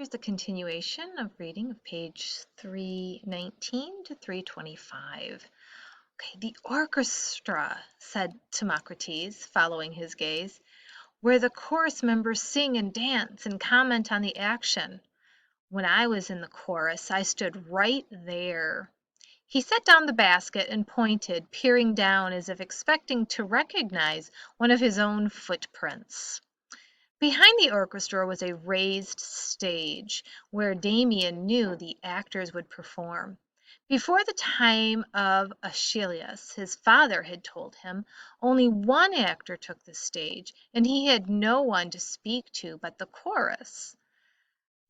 Here's the continuation of reading of page 319 to 325. Okay, the orchestra, said Timocrates, following his gaze, where the chorus members sing and dance and comment on the action. When I was in the chorus, I stood right there. He set down the basket and pointed, peering down as if expecting to recognize one of his own footprints. Behind the orchestra was a raised stage where Damien knew the actors would perform. Before the time of Aeschylus, his father had told him, only one actor took the stage, and he had no one to speak to but the chorus.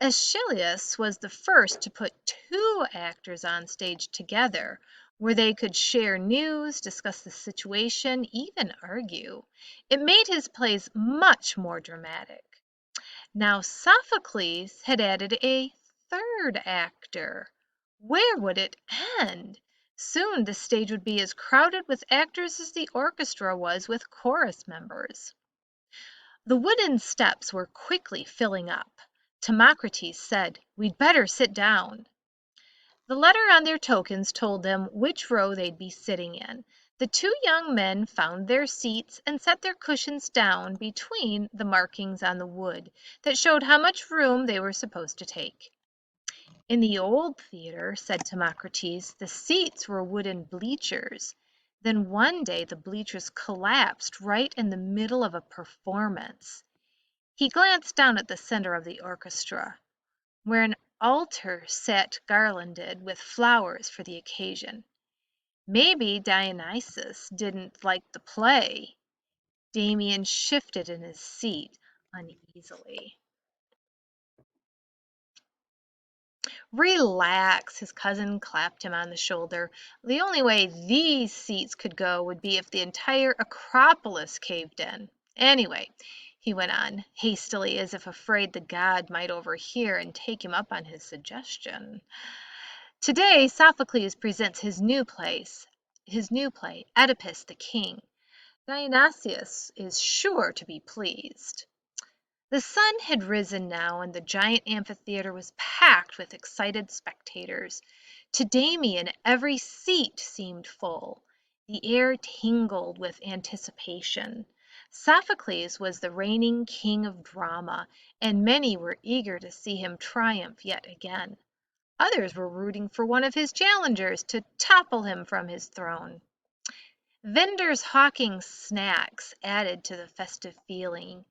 Aeschylus was the first to put two actors on stage together, where they could share news, discuss the situation, even argue. It made his plays much more dramatic. Now Sophocles had added a third actor. Where would it end? Soon the stage would be as crowded with actors as the orchestra was with chorus members. The wooden steps were quickly filling up. Timocrates said, "We'd better sit down." The letter on their tokens told them which row they'd be sitting in. The two young men found their seats and set their cushions down between the markings on the wood that showed how much room they were supposed to take. In the old theater, said Timocrates, the seats were wooden bleachers. Then one day the bleachers collapsed right in the middle of a performance. He glanced down at the center of the orchestra, where an altar sat garlanded with flowers for the occasion. Maybe Dionysus didn't like the play. Damien shifted in his seat uneasily. Relax, his cousin clapped him on the shoulder. The only way these seats could go would be if the entire Acropolis caved in. Anyway, he went on, hastily, as if afraid the god might overhear and take him up on his suggestion. Today Sophocles presents his new play, Oedipus the King. Dionysius is sure to be pleased. The sun had risen now, and the giant amphitheater was packed with excited spectators. To Damien, every seat seemed full. The air tingled with anticipation. Sophocles was the reigning king of drama, and many were eager to see him triumph yet again. Others were rooting for one of his challengers to topple him from his throne. Vendors hawking snacks added to the festive feeling.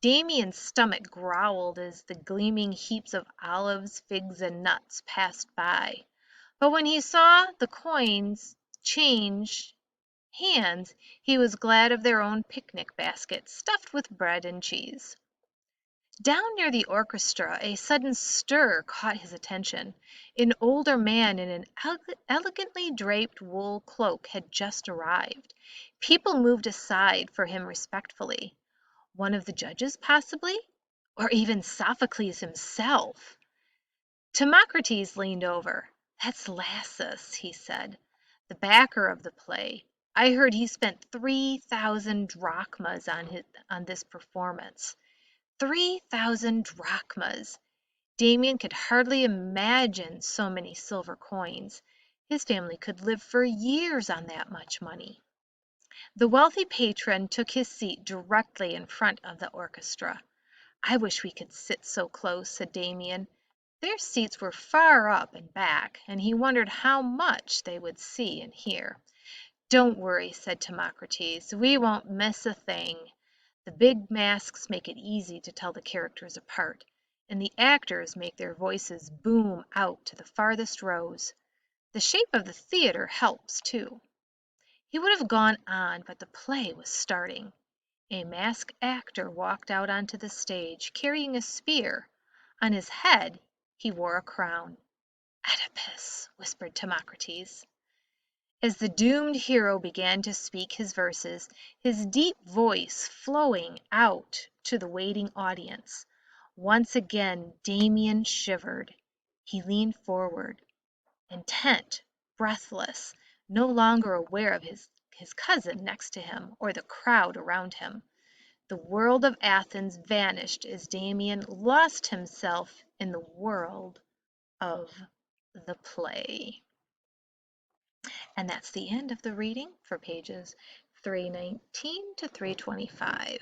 Damien's stomach growled as the gleaming heaps of olives, figs, and nuts passed by. But when he saw the coins change hands, he was glad of their own picnic baskets stuffed with bread and cheese. Down near the orchestra, a sudden stir caught his attention. An older man in an elegantly draped wool cloak had just arrived. People moved aside for him respectfully. One of the judges, possibly? Or even Sophocles himself? Timocrates leaned over. "That's Lassus," he said, "the backer of the play. I heard he spent 3,000 drachmas on this performance." 3,000 drachmas! Damien could hardly imagine so many silver coins. His family could live for years on that much money. The wealthy patron took his seat directly in front of the orchestra. "I wish we could sit so close," said Damien. Their seats were far up and back, and he wondered how much they would see and hear. "Don't worry," said Timocrates. "We won't miss a thing. The big masks make it easy to tell the characters apart, and the actors make their voices boom out to the farthest rows. The shape of the theater helps, too." He would have gone on, but the play was starting. A masked actor walked out onto the stage, carrying a spear. On his head he wore a crown. "Oedipus," whispered Timocrates. As the doomed hero began to speak his verses, his deep voice flowing out to the waiting audience, once again Damien shivered. He leaned forward, intent, breathless, no longer aware of his cousin next to him or the crowd around him. The world of Athens vanished as Damien lost himself in the world of the play. And that's the end of the reading for pages 319 to 325.